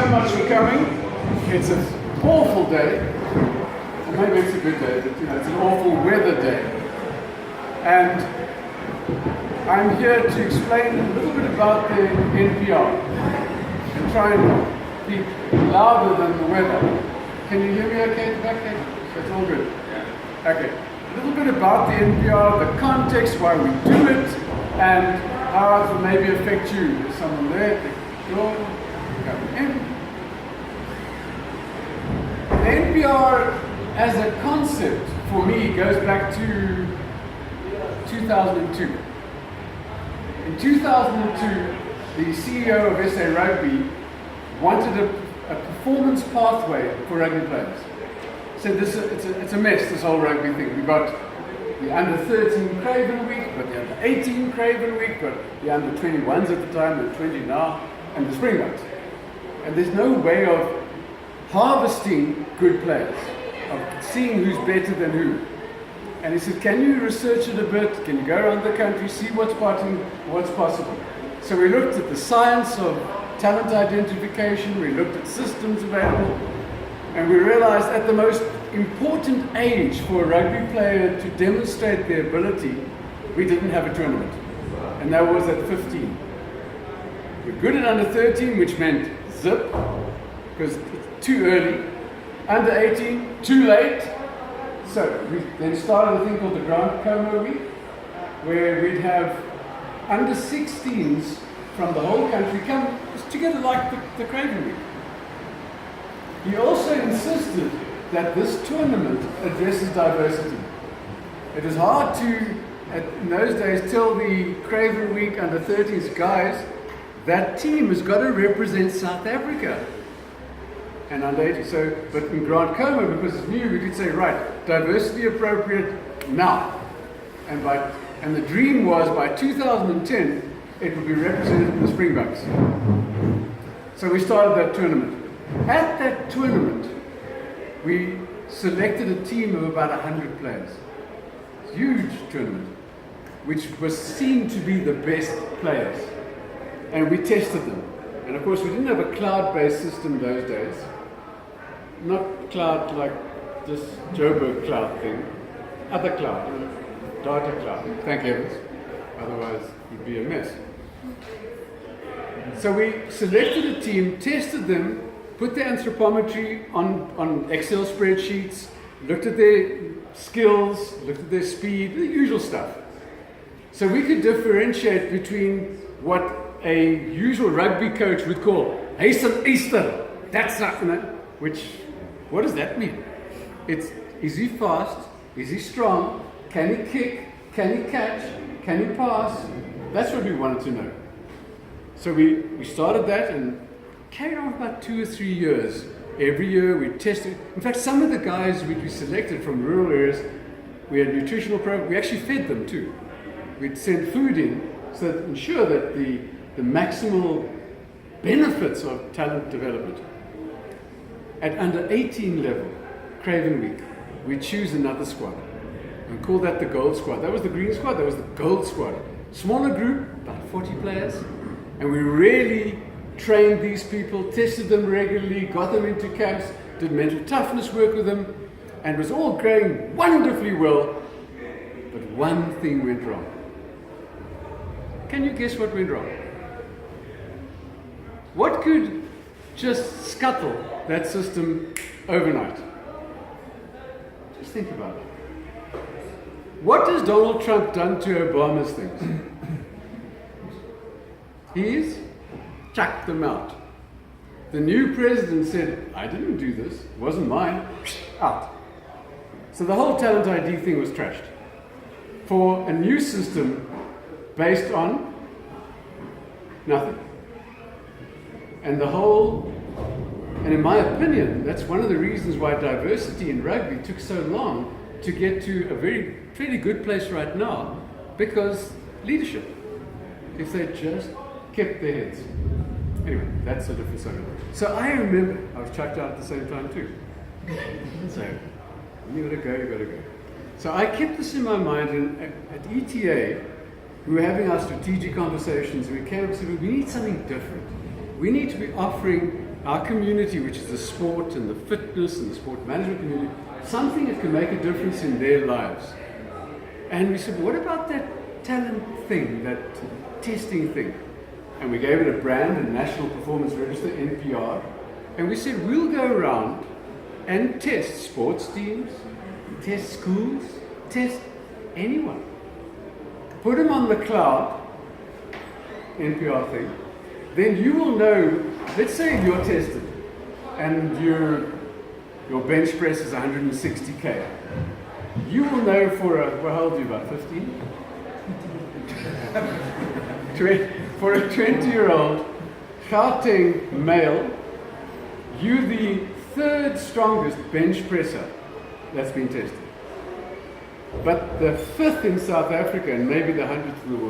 so much for coming. It's an awful day, or maybe it's a good day, but it's an awful weather day. And I'm here to explain a little bit about the NPR and try and be louder than the weather. Can you hear me okay at the back end? It's all good. Yeah. Okay. A little bit about the NPR, the context, why we do it, and how it will maybe affect you. There's someone there. Come in. The NPR as a concept for me goes back to 2002. In 2002, the CEO of SA Rugby wanted a performance pathway for rugby players. Said it's a mess, this whole rugby thing. We've got the under 13 Craven Week, but the under 18 Craven Week, but the under 21s at the time, the 20 now, and the Springboks. And there's no way of harvesting good players, of seeing who's better than who. And he said, can you research it a bit? Can you go around the country, see what's possible? So we looked at the science of talent identification, we looked at systems available, and we realized at the most important age for a rugby player to demonstrate their ability, we didn't have a tournament. And that was at 15. We're good at under 13, which meant zip, because it's too early. Under 18, too late. So we then started a thing called the Grant Como Week, where we'd have under 16s from the whole country come together like the Craven Week. He also insisted that this tournament addresses diversity. It is hard to, in those days, tell the Craven Week under 13s guys, that team has got to represent South Africa and under 18. So, but in Grant Como, because it's new, we could say, right, diversity appropriate now. And the dream was by 2010, it would be represented in the Springboks. So we started that tournament. At that tournament, we selected a team of about 100 players. Huge tournament, which was seen to be the best players. And we tested them. And of course, we didn't have a cloud-based system those days. Not cloud like this Joburg cloud thing. Other cloud, data cloud. Thank heavens. Otherwise, it'd be a mess. So we selected a team, tested them, put their anthropometry on Excel spreadsheets, looked at their skills, looked at their speed, the usual stuff. So we could differentiate between what a usual rugby coach would call Hasten Easter. That's not, what does that mean? Is he fast? Is he strong? Can he kick? Can he catch? Can he pass? That's what we wanted to know. So we started that and carried on for about 2 or 3 years. Every year we tested. In fact, some of the guys we selected from rural areas, we had nutritional programs. We actually fed them too. We'd send food in so that ensure that the maximal benefits of talent development. At under 18 level, Craven Week, we choose another squad and call that the Gold Squad. That was the Green Squad, that was the Gold Squad. Smaller group, about 40 players, and we really trained these people, tested them regularly, got them into camps, did mental toughness work with them, and it was all going wonderfully well, but one thing went wrong. Can you guess what went wrong? What could just scuttle that system overnight? Just think about it. What has Donald Trump done to Obama's things? He's chucked them out. The new president said, I didn't do this, it wasn't mine, out. So the whole talent ID thing was trashed for a new system based on nothing. And in my opinion, that's one of the reasons why diversity in rugby took so long to get to a fairly good place right now, because leadership. If they just kept their heads. Anyway, that's a different subject. So I remember, I was chucked out at the same time too. So, you gotta go. So I kept this in my mind, and at ETA, we were having our strategic conversations, and we came up and said, we need something different. we need to be offering our community, which is the sport and the fitness and the sport management community, something that can make a difference in their lives. And we said, what about that talent thing, that testing thing? And we gave it a brand, a National Performance Register, NPR. And we said, we'll go around and test sports teams, test schools, test anyone. Put them on the cloud, NPR thing. Then you will know, let's say you're tested and your bench press is 160K. You will know for well, how old are you, about 15? For a 20-year-old Gauteng male, you're the third strongest bench presser that's been tested. But the fifth in South Africa and maybe the 100th in the world.